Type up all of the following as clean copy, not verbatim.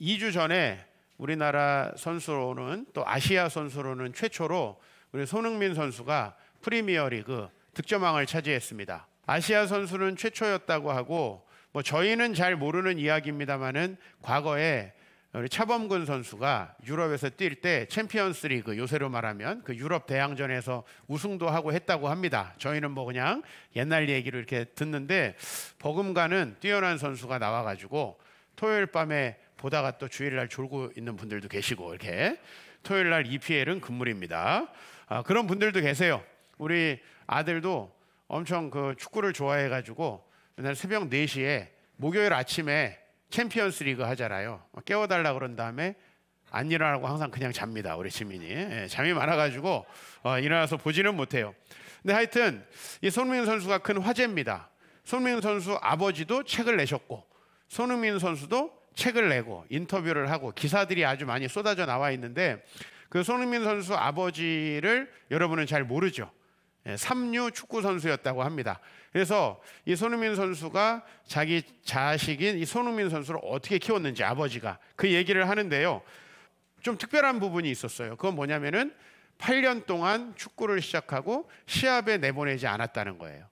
2주 전에 우리나라 선수로는 또 아시아 선수로는 최초로 우리 손흥민 선수가 프리미어리그 득점왕을 차지했습니다. 아시아 선수는 최초였다고 하고 뭐 저희는 잘 모르는 이야기입니다만은 과거에 우리 차범근 선수가 유럽에서 뛸 때 챔피언스리그, 요새로 말하면 그 유럽 대항전에서 우승도 하고 했다고 합니다. 저희는 뭐 그냥 옛날 얘기를 이렇게 듣는데 버금가는 뛰어난 선수가 나와가지고 토요일 밤에 보다가 또 주일날 졸고 있는 분들도 계시고 이렇게 토요일날 EPL은 금물입니다. 그런 분들도 계세요. 우리 아들도 엄청 그 축구를 좋아해가지고 맨날 새벽 4시에 목요일 아침에 챔피언스 리그 하잖아요. 깨워달라 그런 다음에 안 일어나고 항상 그냥 잡니다. 우리 지민이. 잠이 많아가지고 일어나서 보지는 못해요. 근데 하여튼 이 손흥민 선수가 큰 화제입니다. 손흥민 선수 아버지도 책을 내셨고 손흥민 선수도 책을 내고 인터뷰를 하고 기사들이 아주 많이 쏟아져 나와 있는데 그 손흥민 선수 아버지를 여러분은 잘 모르죠. 삼류 축구 선수였다고 합니다. 그래서 이 손흥민 선수가 자기 자식인 이 손흥민 선수를 어떻게 키웠는지 아버지가 그 얘기를 하는데요. 좀 특별한 부분이 있었어요. 그건 뭐냐면은 8년 동안 축구를 시작하고 시합에 내보내지 않았다는 거예요.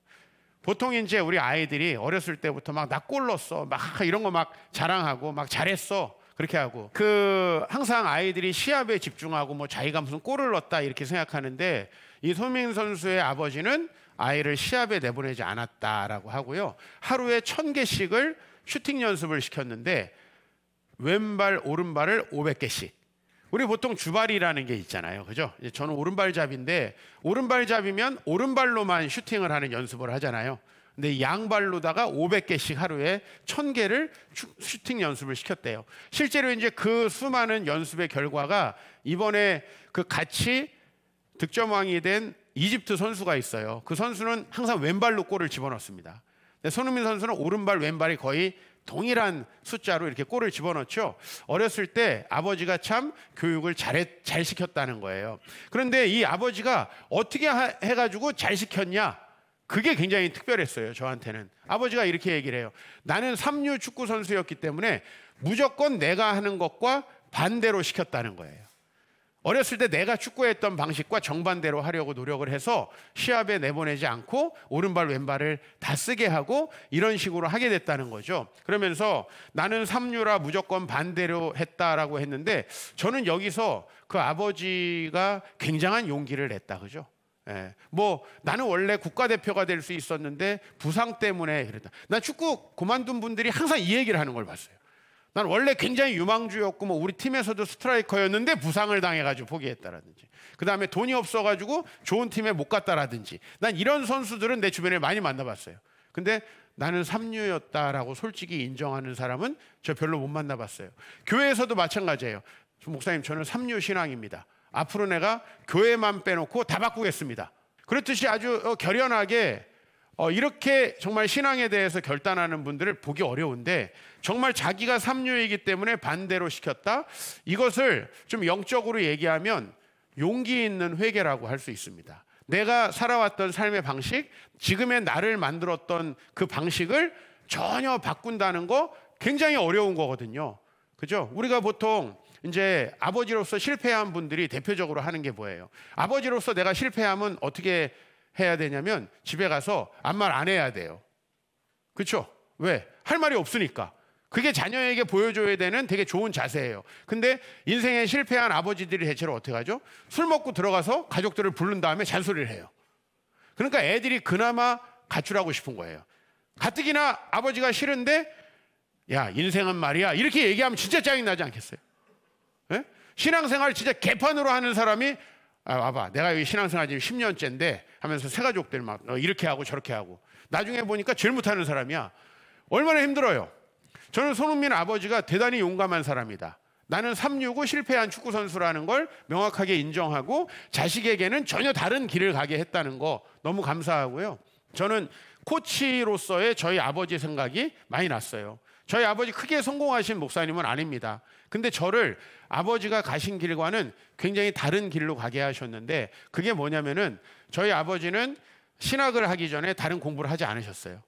보통 이제 우리 아이들이 어렸을 때부터 막 나 골 넣었어 막 이런 거 막 자랑하고 막 잘했어 그렇게 하고 항상 아이들이 시합에 집중하고 뭐 자기가 무슨 골을 넣었다 이렇게 생각하는데 이 손흥민 선수의 아버지는 아이를 시합에 내보내지 않았다라고 하고요. 하루에 1000개씩을 슈팅 연습을 시켰는데 왼발 오른발을 500개씩. 우리 보통 주발이라는 게 있잖아요. 그죠? 저는 오른발잡인데 오른발잡이면 오른발로만 슈팅을 하는 연습을 하잖아요. 근데 양발로다가 500개씩 하루에 1000개를 슈팅 연습을 시켰대요. 실제로 이제 그 수많은 연습의 결과가 이번에 그 같이 득점왕이 된 이집트 선수가 있어요. 그 선수는 항상 왼발로 골을 집어넣습니다. 근데 손흥민 선수는 오른발 왼발이 거의 동일한 숫자로 이렇게 골을 집어넣죠. 어렸을 때 아버지가 참 교육을 잘 시켰다는 거예요. 그런데 이 아버지가 어떻게 해가지고 잘 시켰냐? 그게 굉장히 특별했어요. 저한테는. 아버지가 이렇게 얘기를 해요. 나는 삼류 축구 선수였기 때문에 무조건 내가 하는 것과 반대로 시켰다는 거예요. 어렸을 때 내가 축구했던 방식과 정반대로 하려고 노력을 해서 시합에 내보내지 않고 오른발 왼발을 다 쓰게 하고 이런 식으로 하게 됐다는 거죠. 그러면서 나는 삼류라 무조건 반대로 했다라고 했는데 저는 여기서 그 아버지가 굉장한 용기를 냈다 그죠. 뭐 나는 원래 국가대표가 될 수 있었는데 부상 때문에 그랬다. 난 축구 그만둔 분들이 항상 이 얘기를 하는 걸 봤어요. 난 원래 굉장히 유망주였고 뭐 우리 팀에서도 스트라이커였는데 부상을 당해가지고 포기했다라든지 그 다음에 돈이 없어가지고 좋은 팀에 못 갔다라든지 난 이런 선수들은 내 주변에 많이 만나봤어요. 근데 나는 삼류였다라고 솔직히 인정하는 사람은 저 별로 못 만나봤어요. 교회에서도 마찬가지예요. 목사님 저는 삼류 신앙입니다. 앞으로 내가 교회만 빼놓고 다 바꾸겠습니다. 그렇듯이 아주 결연하게 이렇게 정말 신앙에 대해서 결단하는 분들을 보기 어려운데 정말 자기가 삼류이기 때문에 반대로 시켰다. 이것을 좀 영적으로 얘기하면 용기 있는 회개라고 할 수 있습니다. 내가 살아왔던 삶의 방식, 지금의 나를 만들었던 그 방식을 전혀 바꾼다는 거 굉장히 어려운 거거든요. 그죠? 우리가 보통 이제 아버지로서 실패한 분들이 대표적으로 하는 게 뭐예요? 아버지로서 내가 실패하면 어떻게 해야 되냐면 집에 가서 아무 말 안 해야 돼요. 그렇죠? 왜? 할 말이 없으니까. 그게 자녀에게 보여줘야 되는 되게 좋은 자세예요. 근데 인생에 실패한 아버지들이 대체로 어떻게 하죠? 술 먹고 들어가서 가족들을 부른 다음에 잔소리를 해요. 그러니까 애들이 그나마 가출하고 싶은 거예요. 가뜩이나 아버지가 싫은데 야 인생은 말이야 이렇게 얘기하면 진짜 짜증나지 않겠어요? 예? 신앙생활 진짜 개판으로 하는 사람이 와봐 내가 여기 신앙생활 지금 10년째인데 하면서 새가족들 막 이렇게 하고 저렇게 하고 나중에 보니까 제일 못하는 사람이야. 얼마나 힘들어요. 저는 손흥민 아버지가 대단히 용감한 사람이다. 나는 365 실패한 축구선수라는 걸 명확하게 인정하고 자식에게는 전혀 다른 길을 가게 했다는 거 너무 감사하고요. 저는 코치로서의 저희 아버지 생각이 많이 났어요. 저희 아버지 크게 성공하신 목사님은 아닙니다. 근데 저를 아버지가 가신 길과는 굉장히 다른 길로 가게 하셨는데 그게 뭐냐면은 저희 아버지는 신학을 하기 전에 다른 공부를 하지 않으셨어요.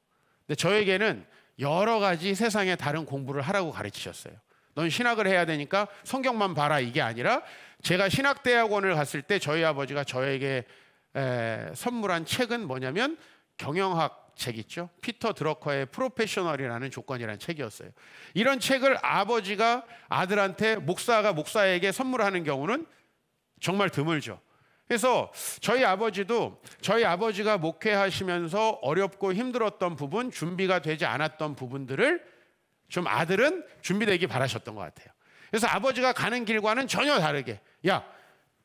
근데 저에게는 여러 가지 세상의 다른 공부를 하라고 가르치셨어요. 넌 신학을 해야 되니까 성경만 봐라 이게 아니라 제가 신학대학원을 갔을 때 저희 아버지가 저에게 선물한 책은 뭐냐면 경영학 책 있죠. 피터 드러커의 프로페셔널이라는 조건이라는 책이었어요. 이런 책을 아버지가 아들한테 목사가 목사에게 선물하는 경우는 정말 드물죠. 그래서 저희 아버지도 저희 아버지가 목회하시면서 어렵고 힘들었던 부분, 준비가 되지 않았던 부분들을 좀 아들은 준비되기 바라셨던 것 같아요. 그래서 아버지가 가는 길과는 전혀 다르게, 야,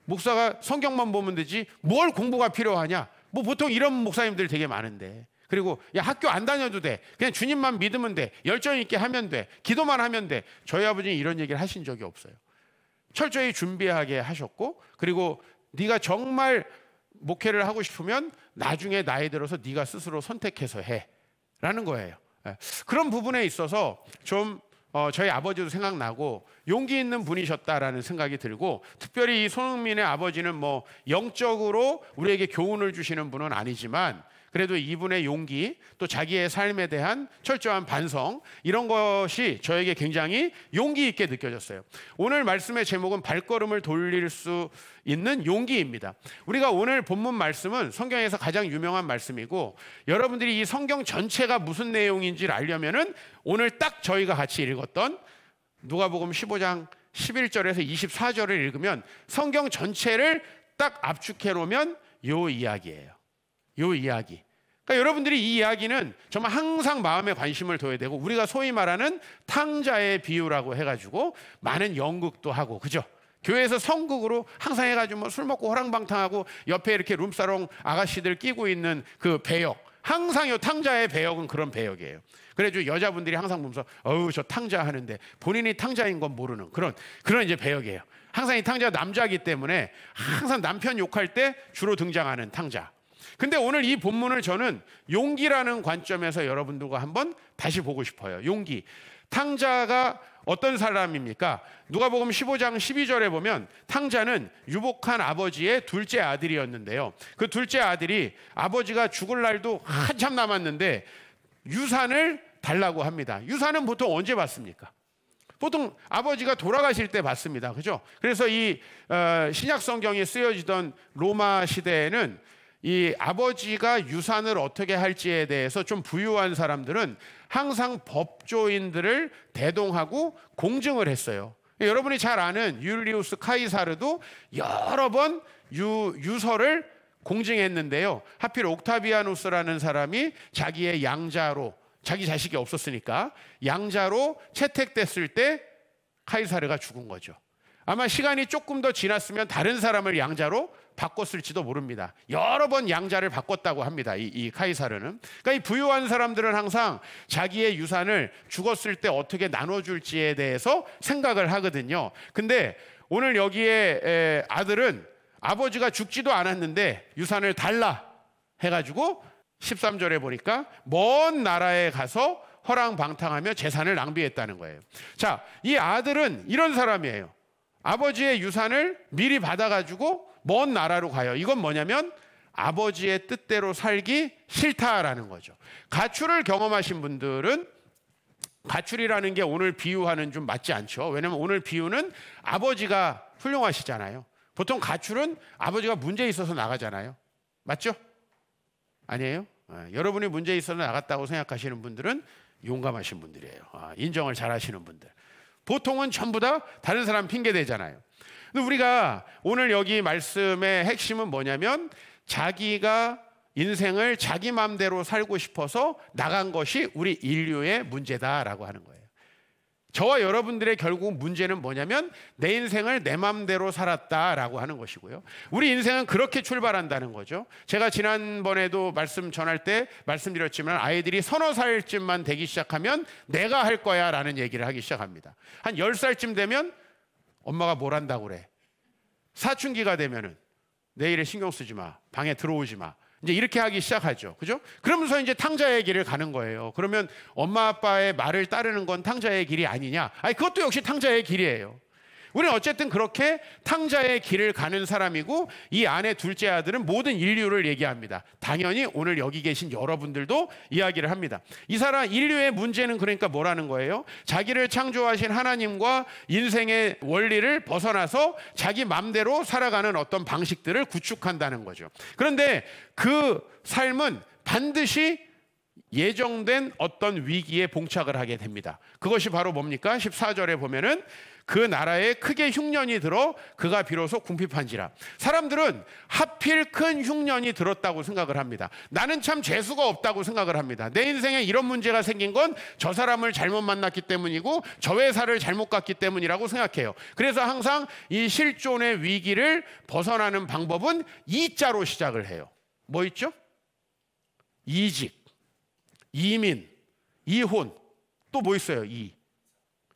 목사가 성경만 보면 되지 뭘 공부가 필요하냐? 뭐 보통 이런 목사님들 되게 많은데. 그리고 야, 학교 안 다녀도 돼. 그냥 주님만 믿으면 돼. 열정 있게 하면 돼. 기도만 하면 돼. 저희 아버지는 이런 얘기를 하신 적이 없어요. 철저히 준비하게 하셨고, 그리고 네가 정말 목회를 하고 싶으면 나중에 나이 들어서 네가 스스로 선택해서 해 라는 거예요. 그런 부분에 있어서 좀 저희 아버지도 생각나고 용기 있는 분이셨다라는 생각이 들고, 특별히 이 손흥민의 아버지는 뭐 영적으로 우리에게 교훈을 주시는 분은 아니지만 그래도 이분의 용기, 또 자기의 삶에 대한 철저한 반성, 이런 것이 저에게 굉장히 용기 있게 느껴졌어요. 오늘 말씀의 제목은 발걸음을 돌릴 수 있는 용기입니다. 우리가 오늘 본문 말씀은 성경에서 가장 유명한 말씀이고, 여러분들이 이 성경 전체가 무슨 내용인지를 알려면은 오늘 딱 저희가 같이 읽었던 누가복음 15장 11절에서 24절을 읽으면 성경 전체를 딱 압축해 놓으면 요 이야기예요. 요 이야기. 그러니까 여러분들이 이 이야기는 정말 항상 마음에 관심을 둬야 되고, 우리가 소위 말하는 탕자의 비유라고 해가지고 많은 연극도 하고, 그죠? 교회에서 성극으로 항상 해가지고 뭐 술 먹고 호랑방탕하고 옆에 이렇게 룸사롱 아가씨들 끼고 있는 그 배역, 항상 요 탕자의 배역은 그런 배역이에요. 그래가지고 여자분들이 항상 보면서 어우 저 탕자 하는데 본인이 탕자인 건 모르는 그런 이제 배역이에요. 항상 이 탕자가 남자이기 때문에 항상 남편 욕할 때 주로 등장하는 탕자. 근데 오늘 이 본문을 저는 용기라는 관점에서 여러분들과 한번 다시 보고 싶어요. 용기. 탕자가 어떤 사람입니까? 누가복음 15장 12절에 보면 탕자는 유복한 아버지의 둘째 아들이었는데요. 그 둘째 아들이 아버지가 죽을 날도 한참 남았는데 유산을 달라고 합니다. 유산은 보통 언제 받습니까? 보통 아버지가 돌아가실 때 받습니다. 그죠? 그래서 이 신약 성경에 쓰여지던 로마 시대에는 이 아버지가 유산을 어떻게 할지에 대해서 좀 부유한 사람들은 항상 법조인들을 대동하고 공증을 했어요. 여러분이 잘 아는 율리우스 카이사르도 여러 번 유서를 공증했는데요. 하필 옥타비아누스라는 사람이 자기의 양자로, 자기 자식이 없었으니까 양자로 채택됐을 때 카이사르가 죽은 거죠. 아마 시간이 조금 더 지났으면 다른 사람을 양자로 바꿨을지도 모릅니다. 여러 번 양자를 바꿨다고 합니다. 이 카이사르는. 그러니까 이 부유한 사람들은 항상 자기의 유산을 죽었을 때 어떻게 나눠줄지에 대해서 생각을 하거든요. 근데 오늘 여기에 아들은 아버지가 죽지도 않았는데 유산을 달라 해가지고 13절에 보니까 먼 나라에 가서 허랑방탕하며 재산을 낭비했다는 거예요. 자, 이 아들은 이런 사람이에요. 아버지의 유산을 미리 받아가지고 먼 나라로 가요. 이건 뭐냐면 아버지의 뜻대로 살기 싫다라는 거죠. 가출을 경험하신 분들은 가출이라는 게 오늘 비유와는 좀 맞지 않죠. 왜냐하면 오늘 비유는 아버지가 훌륭하시잖아요. 보통 가출은 아버지가 문제 있어서 나가잖아요. 맞죠? 아니에요? 여러분이 문제 있어서 나갔다고 생각하시는 분들은 용감하신 분들이에요. 인정을 잘 하시는 분들. 보통은 전부 다 다른 사람 핑계 대잖아요. 근데 우리가 오늘 여기 말씀의 핵심은 뭐냐면 자기가 인생을 자기 마음대로 살고 싶어서 나간 것이 우리 인류의 문제다라고 하는 거예요. 저와 여러분들의 결국 문제는 뭐냐면 내 인생을 내 마음대로 살았다라고 하는 것이고요. 우리 인생은 그렇게 출발한다는 거죠. 제가 지난번에도 말씀 전할 때 말씀드렸지만 아이들이 서너 살쯤만 되기 시작하면 내가 할 거야 라는 얘기를 하기 시작합니다. 한 10살쯤 되면 엄마가 뭘 한다고 그래. 사춘기가 되면은 내 일에 신경 쓰지 마. 방에 들어오지 마. 이제 이렇게 하기 시작하죠. 그죠? 그러면서 이제 탕자의 길을 가는 거예요. 그러면 엄마 아빠의 말을 따르는 건 탕자의 길이 아니냐? 아니, 그것도 역시 탕자의 길이에요. 우리는 어쨌든 그렇게 탕자의 길을 가는 사람이고, 이 안에 둘째 아들은 모든 인류를 얘기합니다. 당연히 오늘 여기 계신 여러분들도 이야기를 합니다. 이 사람 인류의 문제는 그러니까 뭐라는 거예요? 자기를 창조하신 하나님과 인생의 원리를 벗어나서 자기 맘대로 살아가는 어떤 방식들을 구축한다는 거죠. 그런데 그 삶은 반드시 예정된 어떤 위기에 봉착을 하게 됩니다. 그것이 바로 뭡니까? 14절에 보면은 그 나라에 크게 흉년이 들어 그가 비로소 궁핍한지라. 사람들은 하필 큰 흉년이 들었다고 생각을 합니다. 나는 참 재수가 없다고 생각을 합니다. 내 인생에 이런 문제가 생긴 건 저 사람을 잘못 만났기 때문이고 저 회사를 잘못 갔기 때문이라고 생각해요. 그래서 항상 이 실존의 위기를 벗어나는 방법은 이자로 시작을 해요. 뭐 있죠? 이직, 이민, 이혼, 또 뭐 있어요?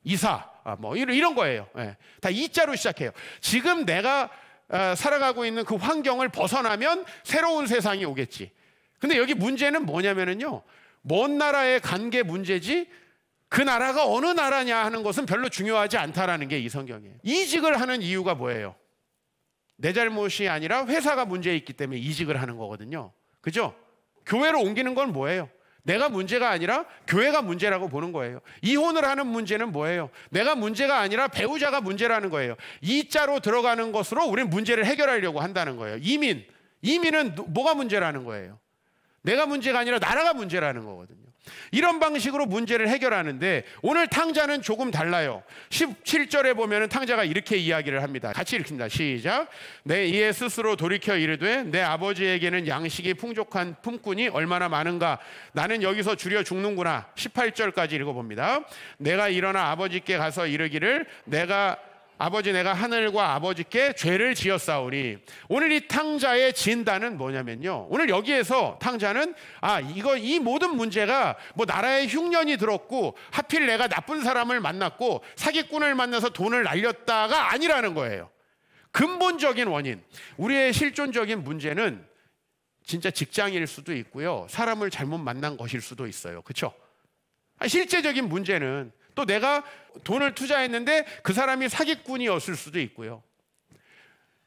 이사, 뭐 이런 거예요. 예. 다 이자로 시작해요. 지금 내가 살아가고 있는 그 환경을 벗어나면 새로운 세상이 오겠지. 근데 여기 문제는 뭐냐면은요, 먼 나라에 간 게 문제지 그 나라가 어느 나라냐 하는 것은 별로 중요하지 않다라는 게 이 성경이에요. 이직을 하는 이유가 뭐예요? 내 잘못이 아니라 회사가 문제 있기 때문에 이직을 하는 거거든요. 그죠? 교회로 옮기는 건 뭐예요? 내가 문제가 아니라 교회가 문제라고 보는 거예요. 이혼을 하는 문제는 뭐예요? 내가 문제가 아니라 배우자가 문제라는 거예요. 이자로 들어가는 것으로 우리는 문제를 해결하려고 한다는 거예요. 이민은 뭐가 문제라는 거예요? 내가 문제가 아니라 나라가 문제라는 거거든요. 이런 방식으로 문제를 해결하는데 오늘 탕자는 조금 달라요. 17절에 보면 탕자가 이렇게 이야기를 합니다. 같이 읽습니다. 시작. 내 이에 스스로 돌이켜 이르되 내 아버지에게는 양식이 풍족한 품꾼이 얼마나 많은가. 나는 여기서 줄여 죽는구나. 18절까지 읽어봅니다. 내가 일어나 아버지께 가서 이르기를 아버지 내가 하늘과 아버지께 죄를 지었사오니. 오늘 이 탕자의 진단은 뭐냐면요, 오늘 여기에서 탕자는 이 모든 문제가 뭐 나라에 흉년이 들었고 하필 내가 나쁜 사람을 만났고 사기꾼을 만나서 돈을 날렸다가 아니라는 거예요. 근본적인 원인, 우리의 실존적인 문제는 진짜 직장일 수도 있고요, 사람을 잘못 만난 것일 수도 있어요. 그렇죠? 실제적인 문제는 또 내가 돈을 투자했는데 그 사람이 사기꾼이었을 수도 있고요.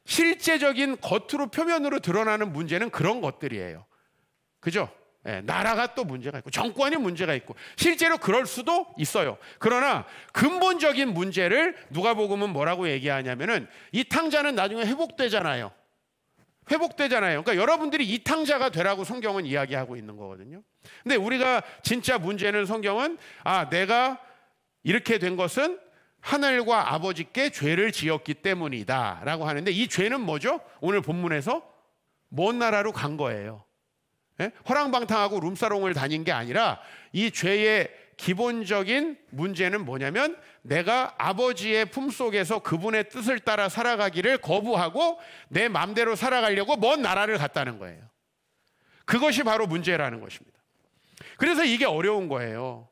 실제적인 겉으로 표면으로 드러나는 문제는 그런 것들이에요. 그죠? 나라가 또 문제가 있고 정권이 문제가 있고 실제로 그럴 수도 있어요. 그러나 근본적인 문제를 누가복음은 뭐라고 얘기하냐면은 이 탕자는 나중에 회복되잖아요. 그러니까 여러분들이 이 탕자가 되라고 성경은 이야기하고 있는 거거든요. 근데 우리가 진짜 문제는 성경은 내가 이렇게 된 것은 하늘과 아버지께 죄를 지었기 때문이다 라고 하는데, 이 죄는 뭐죠? 오늘 본문에서 먼 나라로 간 거예요. 허랑방탕하고 룸사롱을 다닌 게 아니라 이 죄의 기본적인 문제는 뭐냐면 내가 아버지의 품속에서 그분의 뜻을 따라 살아가기를 거부하고 내 마음대로 살아가려고 먼 나라를 갔다는 거예요. 그것이 바로 문제라는 것입니다. 그래서 이게 어려운 거예요.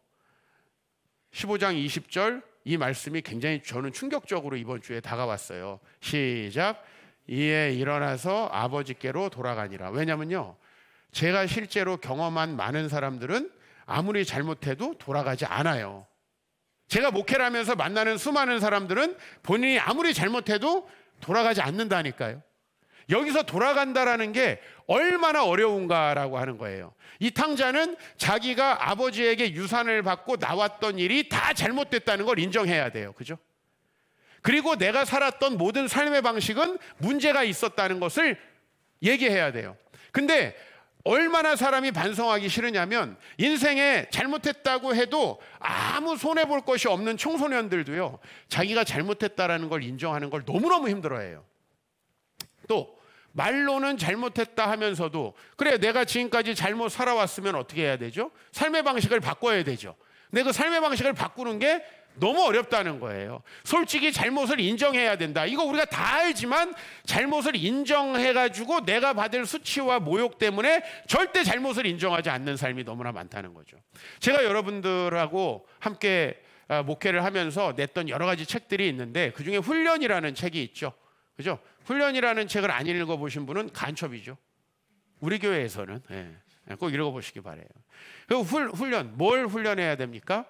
15장 20절 이 말씀이 굉장히 저는 충격적으로 이번 주에 다가왔어요. 시작. 이에 일어나서 아버지께로 돌아가니라. 왜냐면요, 제가 실제로 경험한 많은 사람들은 아무리 잘못해도 돌아가지 않아요. 제가 목회를 하면서 만나는 수많은 사람들은 본인이 아무리 잘못해도 돌아가지 않는다니까요. 여기서 돌아간다라는 게 얼마나 어려운가라고 하는 거예요. 이 탕자는 자기가 아버지에게 유산을 받고 나왔던 일이 다 잘못됐다는 걸 인정해야 돼요. 그죠? 그리고 내가 살았던 모든 삶의 방식은 문제가 있었다는 것을 얘기해야 돼요. 근데 얼마나 사람이 반성하기 싫으냐면 인생에 잘못했다고 해도 아무 손해볼 것이 없는 청소년들도요, 자기가 잘못했다라는 걸 인정하는 걸 너무너무 힘들어해요. 또 말로는 잘못했다 하면서도 그래 내가 지금까지 잘못 살아왔으면 어떻게 해야 되죠? 삶의 방식을 바꿔야 되죠. 근데 그 삶의 방식을 바꾸는 게 너무 어렵다는 거예요. 솔직히 잘못을 인정해야 된다. 이거 우리가 다 알지만 잘못을 인정해가지고 내가 받을 수치와 모욕 때문에 절대 잘못을 인정하지 않는 삶이 너무나 많다는 거죠. 제가 여러분들하고 함께 목회를 하면서 냈던 여러 가지 책들이 있는데 그중에 훈련이라는 책이 있죠. 그죠? 훈련이라는 책을 안 읽어보신 분은 간첩이죠. 우리 교회에서는 꼭 읽어보시기 바라요. 그리고 훈련, 뭘 훈련해야 됩니까?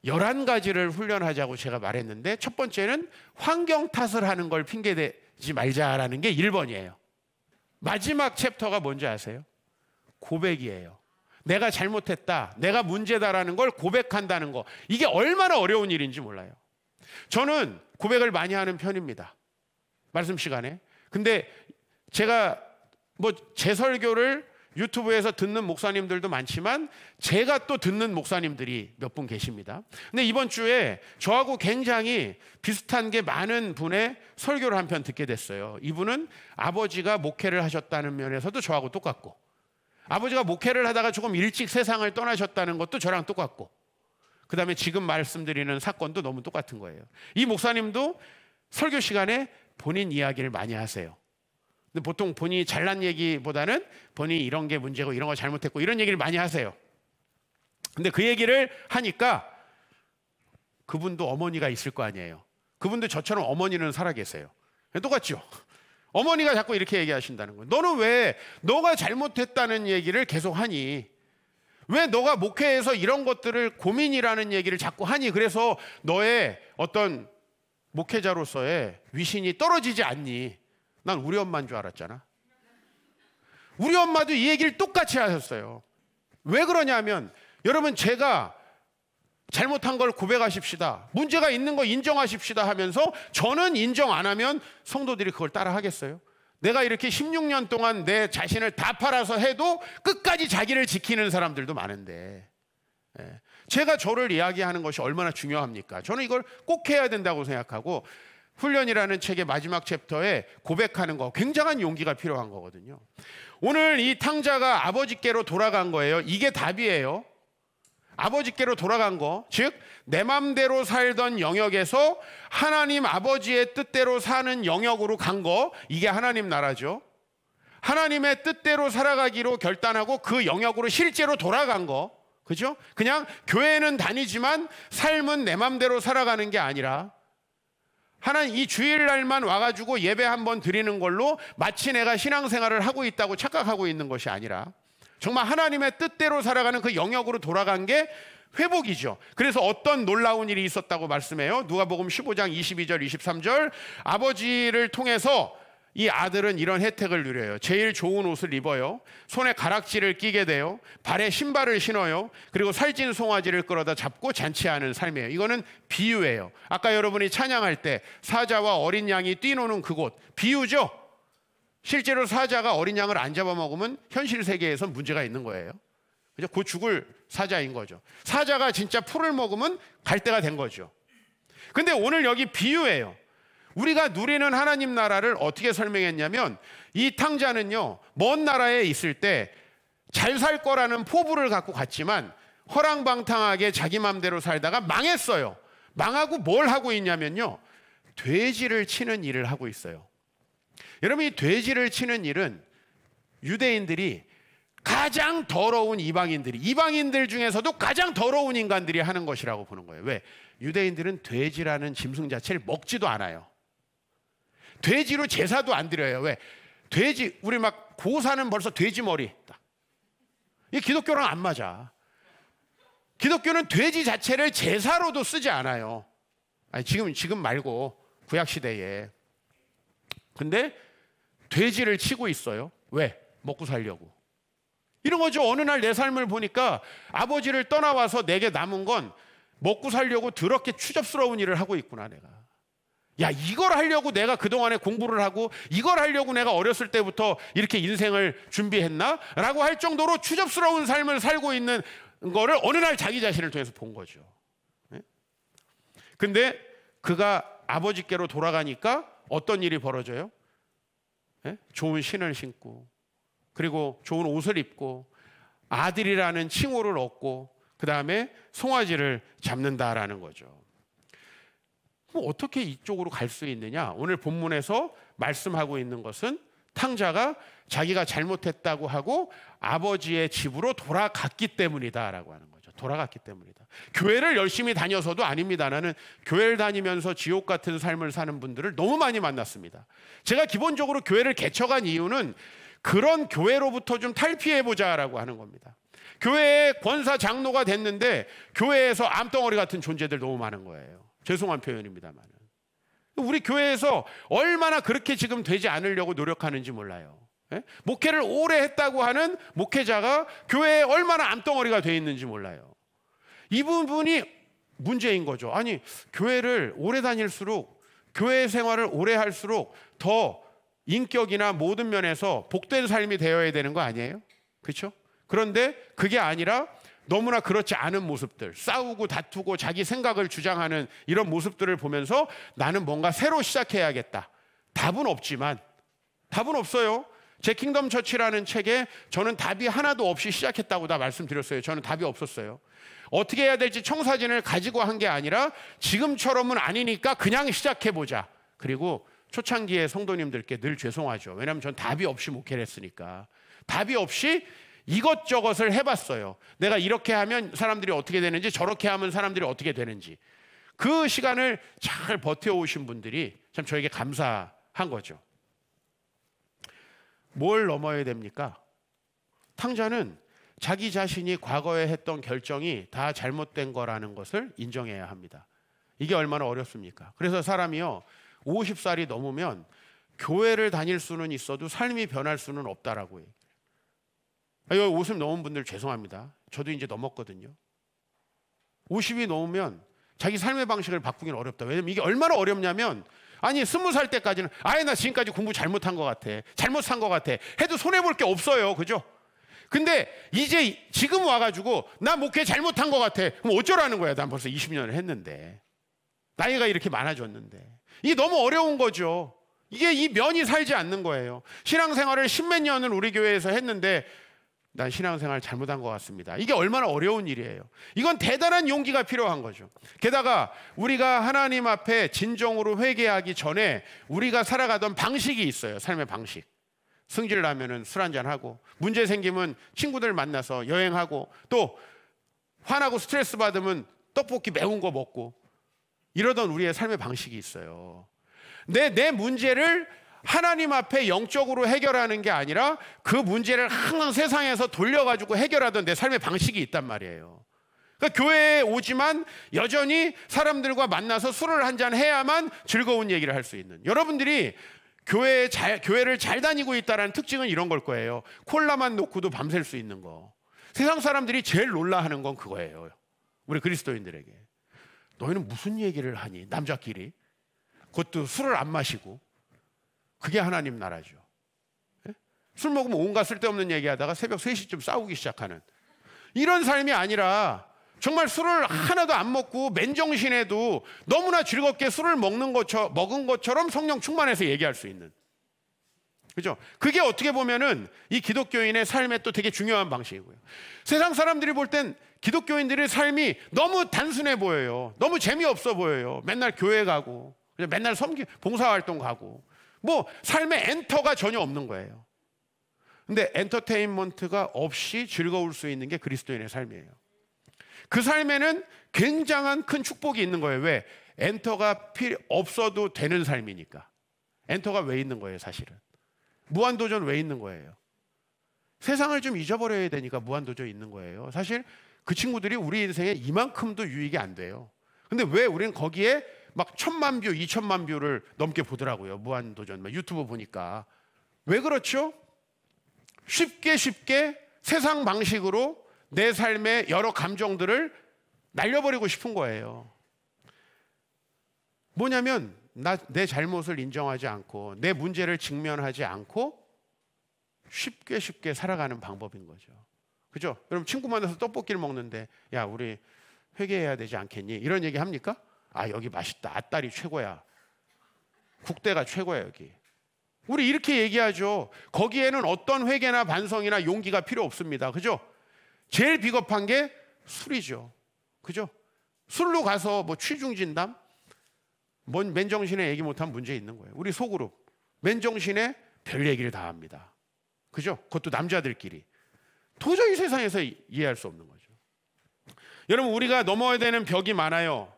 11가지를 훈련하자고 제가 말했는데, 첫 번째는 환경 탓을 하는 걸 핑계대지 말자라는 게 1번이에요. 마지막 챕터가 뭔지 아세요? 고백이에요. 내가 잘못했다, 내가 문제다라는 걸 고백한다는 거. 이게 얼마나 어려운 일인지 몰라요. 저는 고백을 많이 하는 편입니다, 말씀 시간에. 근데 제가 제 설교를 유튜브에서 듣는 목사님들도 많지만 제가 또 듣는 목사님들이 몇 분 계십니다. 근데 이번 주에 저하고 굉장히 비슷한 게 많은 분의 설교를 한 편 듣게 됐어요. 이분은 아버지가 목회를 하셨다는 면에서도 저하고 똑같고, 아버지가 목회를 하다가 조금 일찍 세상을 떠나셨다는 것도 저랑 똑같고, 그 다음에 지금 말씀드리는 사건도 너무 똑같은 거예요. 이 목사님도 설교 시간에 본인 이야기를 많이 하세요. 근데 보통 본인이 잘난 얘기보다는 본인이 이런 게 문제고 이런 거 잘못했고 이런 얘기를 많이 하세요. 근데 그 얘기를 하니까 그분도 어머니가 있을 거 아니에요. 그분도 저처럼 어머니는 살아계세요. 똑같죠? 어머니가 자꾸 이렇게 얘기하신다는 거예요. 너는 왜 너가 잘못했다는 얘기를 계속 하니? 왜 너가 목회에서 이런 것들을 고민이라는 얘기를 자꾸 하니? 그래서 너의 어떤 목회자로서의 위신이 떨어지지 않니? 난 우리 엄마인 줄 알았잖아. 우리 엄마도 이 얘기를 똑같이 하셨어요. 왜 그러냐면, 여러분, 제가 잘못한 걸 고백하십시다, 문제가 있는 거 인정하십시다 하면서 저는 인정 안 하면 성도들이 그걸 따라 하겠어요? 내가 이렇게 16년 동안 내 자신을 다 팔아서 해도 끝까지 자기를 지키는 사람들도 많은데, 제가 저를 이야기하는 것이 얼마나 중요합니까? 저는 이걸 꼭 해야 된다고 생각하고, 훈련이라는 책의 마지막 챕터에 고백하는 거, 굉장한 용기가 필요한 거거든요. 오늘 이 탕자가 아버지께로 돌아간 거예요. 이게 답이에요. 아버지께로 돌아간 거, 즉 내 맘대로 살던 영역에서 하나님 아버지의 뜻대로 사는 영역으로 간 거, 이게 하나님 나라죠. 하나님의 뜻대로 살아가기로 결단하고 그 영역으로 실제로 돌아간 거, 그죠? 그냥 교회는 다니지만 삶은 내 맘대로 살아가는 게 아니라, 하나님 이 주일날만 와가지고 예배 한번 드리는 걸로 마치 내가 신앙생활을 하고 있다고 착각하고 있는 것이 아니라, 정말 하나님의 뜻대로 살아가는 그 영역으로 돌아간 게 회복이죠. 그래서 어떤 놀라운 일이 있었다고 말씀해요. 누가복음 15장 22절 23절, 아버지를 통해서 이 아들은 이런 혜택을 누려요. 제일 좋은 옷을 입어요. 손에 가락지를 끼게 돼요. 발에 신발을 신어요. 그리고 살찐 송아지를 끌어다 잡고 잔치하는 삶이에요. 이거는 비유예요. 아까 여러분이 찬양할 때 사자와 어린 양이 뛰노는 그곳, 비유죠. 실제로 사자가 어린 양을 안 잡아먹으면 현실 세계에선 문제가 있는 거예요. 그죠? 곧 죽을 사자인 거죠. 사자가 진짜 풀을 먹으면 갈 때가 된 거죠. 근데 오늘 여기 비유예요. 우리가 누리는 하나님 나라를 어떻게 설명했냐면, 이 탕자는요, 먼 나라에 있을 때 잘 살 거라는 포부를 갖고 갔지만 허랑방탕하게 자기 맘대로 살다가 망했어요. 망하고 뭘 하고 있냐면요, 돼지를 치는 일을 하고 있어요. 여러분, 이 돼지를 치는 일은 유대인들이 가장 더러운 이방인들 중에서도 가장 더러운 인간들이 하는 것이라고 보는 거예요. 왜? 유대인들은 돼지라는 짐승 자체를 먹지도 않아요. 돼지로 제사도 안 드려요. 왜? 돼지, 우리 막 고사는 벌써 돼지 머리. 이 기독교랑 안 맞아. 기독교는 돼지 자체를 제사로도 쓰지 않아요. 아니, 지금 말고 구약 시대에. 근데 돼지를 치고 있어요. 왜? 먹고 살려고. 이런 거죠. 어느 날 내 삶을 보니까 아버지를 떠나와서 내게 남은 건 먹고 살려고 더럽게 추접스러운 일을 하고 있구나, 내가. 야, 이걸 하려고 내가 그동안에 공부를 하고 이걸 하려고 내가 어렸을 때부터 이렇게 인생을 준비했나? 라고 할 정도로 추접스러운 삶을 살고 있는 거를 어느 날 자기 자신을 통해서 본 거죠. 근데 그가 아버지께로 돌아가니까 어떤 일이 벌어져요? 좋은 신을 신고, 그리고 좋은 옷을 입고, 아들이라는 칭호를 얻고, 그 다음에 송아지를 잡는다라는 거죠. 그럼 어떻게 이쪽으로 갈 수 있느냐? 오늘 본문에서 말씀하고 있는 것은 탕자가 자기가 잘못했다고 하고 아버지의 집으로 돌아갔기 때문이다라고 하는 거죠. 돌아갔기 때문이다. 교회를 열심히 다녀서도 아닙니다. 나는 교회를 다니면서 지옥 같은 삶을 사는 분들을 너무 많이 만났습니다. 제가 기본적으로 교회를 개척한 이유는 그런 교회로부터 좀 탈피해보자라고 하는 겁니다. 교회의 권사 장로가 됐는데 교회에서 암덩어리 같은 존재들 너무 많은 거예요. 죄송한 표현입니다만. 우리 교회에서 얼마나 그렇게 지금 되지 않으려고 노력하는지 몰라요. 예? 목회를 오래 했다고 하는 목회자가 교회에 얼마나 암덩어리가 돼 있는지 몰라요. 이 부분이 문제인 거죠. 아니, 교회를 오래 다닐수록, 교회 생활을 오래 할수록 더 인격이나 모든 면에서 복된 삶이 되어야 되는 거 아니에요? 그렇죠? 그런데 그게 아니라 너무나 그렇지 않은 모습들, 싸우고 다투고 자기 생각을 주장하는 이런 모습들을 보면서 나는 뭔가 새로 시작해야겠다. 답은 없지만, 답은 없어요. 제 킹덤 처치라는 책에 저는 답이 하나도 없이 시작했다고 다 말씀드렸어요. 저는 답이 없었어요. 어떻게 해야 될지 청사진을 가지고 한 게 아니라 지금처럼은 아니니까 그냥 시작해보자. 그리고 초창기에 성도님들께 늘 죄송하죠. 왜냐하면 전 답이 없이 목회를 했으니까. 답이 없이 이것저것을 해봤어요. 내가 이렇게 하면 사람들이 어떻게 되는지, 저렇게 하면 사람들이 어떻게 되는지. 그 시간을 잘 버텨오신 분들이 참 저에게 감사한 거죠. 뭘 넘어야 됩니까? 탕자는 자기 자신이 과거에 했던 결정이 다 잘못된 거라는 것을 인정해야 합니다. 이게 얼마나 어렵습니까? 그래서 사람이요, 50살이 넘으면 교회를 다닐 수는 있어도 삶이 변할 수는 없다라고 해요. 여기 50 넘은 분들 죄송합니다. 저도 이제 넘었거든요. 50이 넘으면 자기 삶의 방식을 바꾸기는 어렵다. 왜냐면 이게 얼마나 어렵냐면, 아니 20살 때까지는 아예 나 지금까지 공부 잘못한 것 같아, 잘못 산 것 같아 해도 손해볼 게 없어요. 그죠? 근데 이제 지금 와가지고 나 목회 잘못한 것 같아. 그럼 어쩌라는 거야. 난 벌써 20년을 했는데, 나이가 이렇게 많아졌는데. 이게 너무 어려운 거죠. 이게 이 면이 살지 않는 거예요. 신앙생활을 10몇 년을 우리 교회에서 했는데 난 신앙생활 잘못한 것 같습니다. 이게 얼마나 어려운 일이에요. 이건 대단한 용기가 필요한 거죠. 게다가 우리가 하나님 앞에 진정으로 회개하기 전에 우리가 살아가던 방식이 있어요. 삶의 방식. 승질 나면은 술 한잔하고, 문제 생기면 친구들 만나서 여행하고, 또 화나고 스트레스 받으면 떡볶이 매운 거 먹고, 이러던 우리의 삶의 방식이 있어요. 내 문제를 하나님 앞에 영적으로 해결하는 게 아니라 그 문제를 항상 세상에서 돌려가지고 해결하던 내 삶의 방식이 있단 말이에요. 그러니까 교회에 오지만 여전히 사람들과 만나서 술을 한잔 해야만 즐거운 얘기를 할 수 있는, 여러분들이 교회를 잘 다니고 있다는 특징은 이런 걸 거예요. 콜라만 놓고도 밤샐 수 있는 거. 세상 사람들이 제일 놀라하는 건 그거예요. 우리 그리스도인들에게. 너희는 무슨 얘기를 하니? 남자끼리. 그것도 술을 안 마시고. 그게 하나님 나라죠. 예? 술 먹으면 온갖 쓸데없는 얘기하다가 새벽 3시쯤 싸우기 시작하는 이런 삶이 아니라, 정말 술을 하나도 안 먹고 맨정신에도 너무나 즐겁게 술을 먹은 것처럼 성령 충만해서 얘기할 수 있는, 그죠? 그게 어떻게 보면은 이 기독교인의 삶의 또 되게 중요한 방식이고요. 세상 사람들이 볼 땐 기독교인들의 삶이 너무 단순해 보여요. 너무 재미없어 보여요. 맨날 교회 가고, 맨날 봉사활동 가고, 뭐 삶에 엔터가 전혀 없는 거예요. 근데 엔터테인먼트가 없이 즐거울 수 있는 게 그리스도인의 삶이에요. 그 삶에는 굉장한 큰 축복이 있는 거예요. 왜? 엔터가 없어도 되는 삶이니까. 엔터가 왜 있는 거예요, 사실은? 무한도전 왜 있는 거예요? 세상을 좀 잊어버려야 되니까 무한도전 있는 거예요. 사실 그 친구들이 우리 인생에 이만큼도 유익이 안 돼요. 근데 왜 우리는 거기에 막 1000만 뷰, 2000만 뷰를 넘게 보더라고요. 무한도전 유튜브 보니까. 왜 그렇죠? 쉽게 세상 방식으로 내 삶의 여러 감정들을 날려버리고 싶은 거예요. 뭐냐면 내 잘못을 인정하지 않고 내 문제를 직면하지 않고 쉽게 살아가는 방법인 거죠. 그죠? 여러분 친구 만나서 떡볶이를 먹는데, 야 우리 회개해야 되지 않겠니? 이런 얘기 합니까? 아 여기 맛있다. 앞다리 최고야. 국대가 최고야 여기. 우리 이렇게 얘기하죠. 거기에는 어떤 회개나 반성이나 용기가 필요 없습니다. 그죠? 제일 비겁한 게 술이죠. 그죠? 술로 가서 뭐 취중진담? 뭔 맨정신에 얘기 못한 문제 있는 거예요. 우리 소그룹 맨정신에 별 얘기를 다 합니다. 그죠? 그것도 남자들끼리. 도저히 세상에서 이해할 수 없는 거죠. 여러분 우리가 넘어야 되는 벽이 많아요.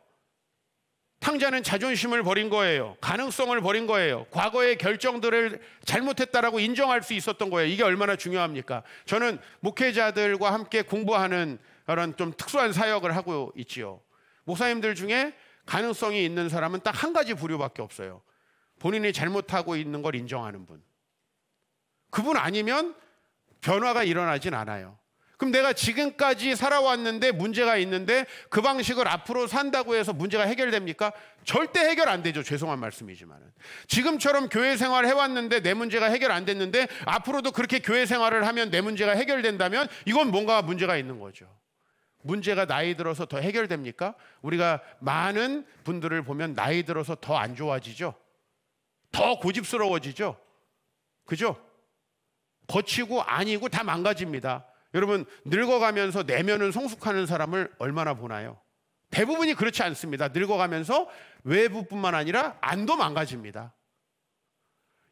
탕자는 자존심을 버린 거예요. 가능성을 버린 거예요. 과거의 결정들을 잘못했다라고 인정할 수 있었던 거예요. 이게 얼마나 중요합니까? 저는 목회자들과 함께 공부하는 그런 좀 특수한 사역을 하고 있지요. 목사님들 중에 가능성이 있는 사람은 딱 한 가지 부류밖에 없어요. 본인이 잘못하고 있는 걸 인정하는 분. 그분 아니면 변화가 일어나진 않아요. 그럼 내가 지금까지 살아왔는데 문제가 있는데 그 방식을 앞으로 산다고 해서 문제가 해결됩니까? 절대 해결 안 되죠. 죄송한 말씀이지만. 지금처럼 교회 생활을 해왔는데 내 문제가 해결 안 됐는데 앞으로도 그렇게 교회 생활을 하면 내 문제가 해결된다면 이건 뭔가 문제가 있는 거죠. 문제가 나이 들어서 더 해결됩니까? 우리가 많은 분들을 보면 나이 들어서 더 안 좋아지죠. 더 고집스러워지죠. 그죠? 거치고 아니고 다 망가집니다. 여러분, 늙어가면서 내면은 성숙하는 사람을 얼마나 보나요? 대부분이 그렇지 않습니다. 늙어가면서 외부뿐만 아니라 안도 망가집니다.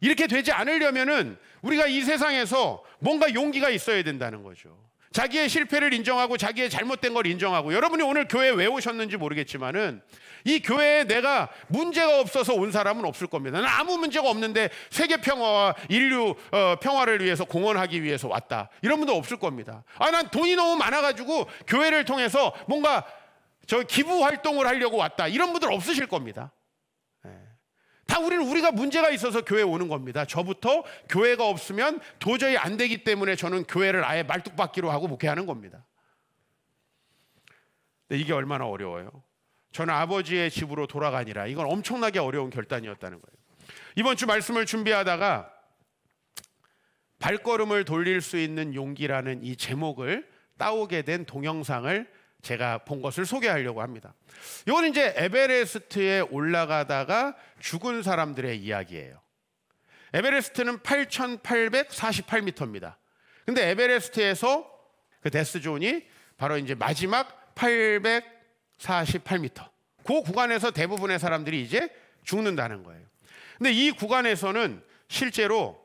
이렇게 되지 않으려면은 우리가 이 세상에서 뭔가 용기가 있어야 된다는 거죠. 자기의 실패를 인정하고 자기의 잘못된 걸 인정하고, 여러분이 오늘 교회에 왜 오셨는지 모르겠지만은 이 교회에 내가 문제가 없어서 온 사람은 없을 겁니다. 나는 아무 문제가 없는데 세계 평화와 인류 평화를 위해서 공헌하기 위해서 왔다, 이런 분도 없을 겁니다. 난 돈이 너무 많아가지고 교회를 통해서 뭔가 기부 활동을 하려고 왔다, 이런 분들 없으실 겁니다. 다 우리가 문제가 있어서 교회에 오는 겁니다. 저부터 교회가 없으면 도저히 안 되기 때문에 저는 교회를 아예 말뚝박기로 하고 목회하는 겁니다. 근데 이게 얼마나 어려워요. 저는 아버지의 집으로 돌아가니라. 이건 엄청나게 어려운 결단이었다는 거예요. 이번 주 말씀을 준비하다가 발걸음을 돌릴 수 있는 용기라는 이 제목을 따오게 된 동영상을 제가 본 것을 소개하려고 합니다. 이건 이제 에베레스트에 올라가다가 죽은 사람들의 이야기예요. 에베레스트는 8,848m입니다. 근데 에베레스트에서 그 데스존이 바로 이제 마지막 848m. 그 구간에서 대부분의 사람들이 이제 죽는다는 거예요. 근데 이 구간에서는 실제로